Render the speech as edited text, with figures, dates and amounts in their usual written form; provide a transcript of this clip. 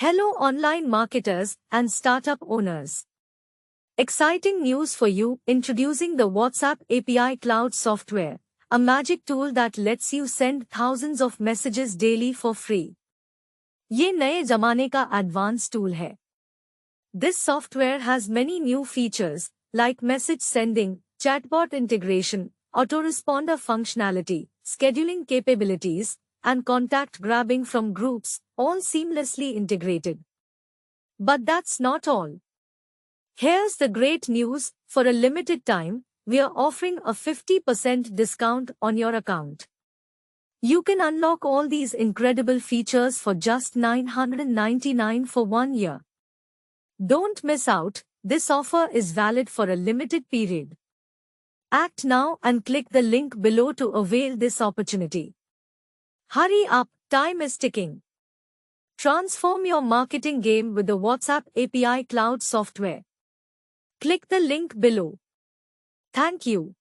Hello online marketers and startup owners. Exciting news for you, introducing the WhatsApp API Cloud software, a magic tool that lets you send thousands of messages daily for free. ये नए जमाने का advanced tool है. This software has many new features like message sending, chatbot integration, autoresponder functionality, scheduling capabilities, and contact grabbing from groups, all seamlessly integrated. But that's not all. Here's the great news, for a limited time, we are offering a 50% discount on your account. You can unlock all these incredible features for just $999 for 1 year. Don't miss out, this offer is valid for a limited period. Act now and click the link below to avail this opportunity. Hurry up, time is ticking. Transform your marketing game with the WhatsApp API Cloud software. Click the link below. Thank you.